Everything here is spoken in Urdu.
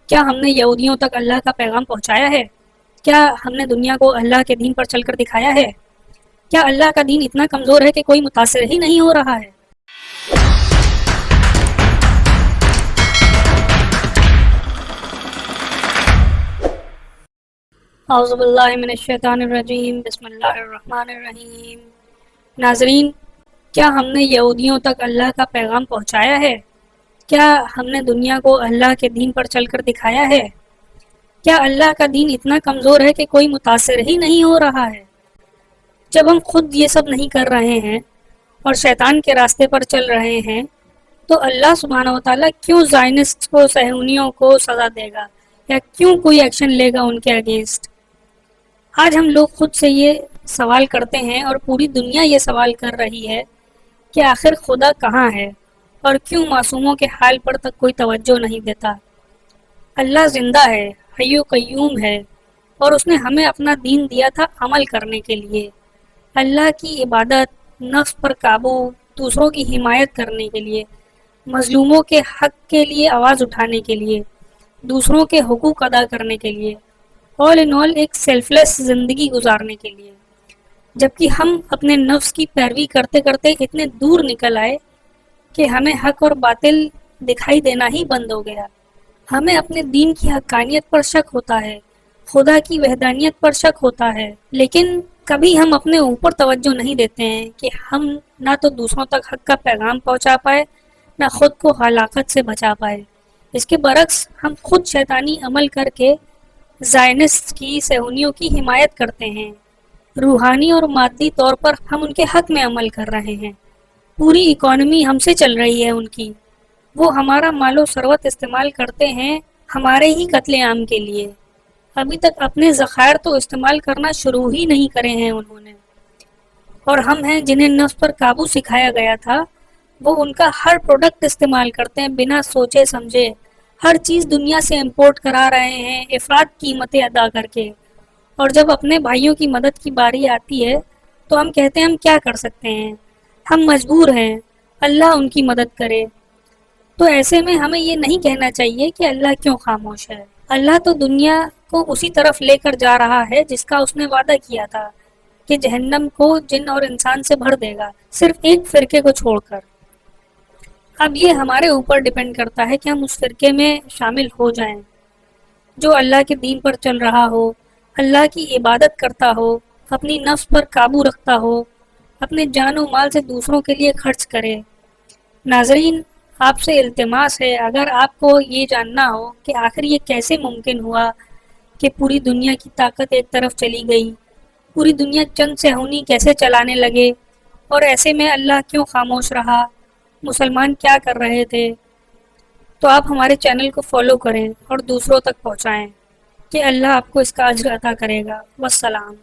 کیا ہم نے یہودیوں تک اللہ کا پیغام پہنچایا ہے؟ کیا ہم نے دنیا کو اللہ کے دین پر چل کر دکھایا ہے؟ کیا اللہ کا دین اتنا کمزور ہے کہ کوئی متاثر ہی نہیں ہو رہا ہے؟ اعوذ باللہ من الشیطان الرجیم، بسم اللہ الرحمن الرحیم۔ ناظرین، کیا ہم نے یہودیوں تک اللہ کا پیغام پہنچایا ہے؟ کیا ہم نے دنیا کو اللہ کے دین پر چل کر دکھایا ہے؟ کیا اللہ کا دین اتنا کمزور ہے کہ کوئی متاثر ہی نہیں ہو رہا ہے؟ جب ہم خود یہ سب نہیں کر رہے ہیں اور شیطان کے راستے پر چل رہے ہیں تو اللہ سبحانہ و تعالیٰ کیوں زائنسٹ کو، صہیونیوں کو سزا دے گا یا کیوں کوئی ایکشن لے گا ان کے اگینسٹ؟ آج ہم لوگ خود سے یہ سوال کرتے ہیں اور پوری دنیا یہ سوال کر رہی ہے کہ آخر خدا کہاں ہے اور کیوں معصوموں کے حال پر تک کوئی توجہ نہیں دیتا؟ اللہ زندہ ہے، حی و قیوم ہے، اور اس نے ہمیں اپنا دین دیا تھا عمل کرنے کے لیے، اللہ کی عبادت، نفس پر قابو، دوسروں کی حمایت کرنے کے لیے، مظلوموں کے حق کے لیے آواز اٹھانے کے لیے، دوسروں کے حقوق ادا کرنے کے لیے، آل ان آل ایک سیلف لیس زندگی گزارنے کے لیے۔ جبکہ ہم اپنے نفس کی پیروی کرتے کرتے اتنے دور نکل آئے کہ ہمیں حق اور باطل دکھائی دینا ہی بند ہو گیا۔ ہمیں اپنے دین کی حقانیت پر شک ہوتا ہے، خدا کی وحدانیت پر شک ہوتا ہے، لیکن کبھی ہم اپنے اوپر توجہ نہیں دیتے ہیں کہ ہم نہ تو دوسروں تک حق کا پیغام پہنچا پائے، نہ خود کو ہلاکت سے بچا پائے۔ اس کے برعکس ہم خود شیطانی عمل کر کے زائنسٹ کی، صہیونیوں کی حمایت کرتے ہیں۔ روحانی اور مادی طور پر ہم ان کے حق میں عمل کر رہے ہیں، پوری اکانومی ہم سے چل رہی ہے ان کی، وہ ہمارا مال و ثروت استعمال کرتے ہیں ہمارے ہی قتل عام کے لیے۔ ابھی تک اپنے ذخائر تو استعمال کرنا شروع ہی نہیں کرے ہیں انہوں نے، اور ہم ہیں جنہیں نفس پر قابو سکھایا گیا تھا، وہ ان کا ہر پروڈکٹ استعمال کرتے ہیں بنا سوچے سمجھے، ہر چیز دنیا سے امپورٹ کرا رہے ہیں افراط قیمتیں ادا کر کے، اور جب اپنے بھائیوں کی مدد کی باری آتی ہے تو ہم کہتے ہیں ہم کیا کر سکتے ہیں، ہم مجبور ہیں، اللہ ان کی مدد کرے۔ تو ایسے میں ہمیں یہ نہیں کہنا چاہیے کہ اللہ کیوں خاموش ہے۔ اللہ تو دنیا کو اسی طرف لے کر جا رہا ہے جس کا اس نے وعدہ کیا تھا کہ جہنم کو جن اور انسان سے بھر دے گا، صرف ایک فرقے کو چھوڑ کر۔ اب یہ ہمارے اوپر ڈیپینڈ کرتا ہے کہ ہم اس فرقے میں شامل ہو جائیں جو اللہ کے دین پر چل رہا ہو، اللہ کی عبادت کرتا ہو، اپنی نفس پر قابو رکھتا ہو، اپنے جان و مال سے دوسروں کے لیے خرچ کرے۔ ناظرین، آپ سے التماس ہے، اگر آپ کو یہ جاننا ہو کہ آخر یہ کیسے ممکن ہوا کہ پوری دنیا کی طاقت ایک طرف چلی گئی، پوری دنیا چند صہیونی کیسے چلانے لگے، اور ایسے میں اللہ کیوں خاموش رہا، مسلمان کیا کر رہے تھے، تو آپ ہمارے چینل کو فالو کریں اور دوسروں تک پہنچائیں کہ اللہ آپ کو اس کا اجر عطا کرے گا۔ والسلام۔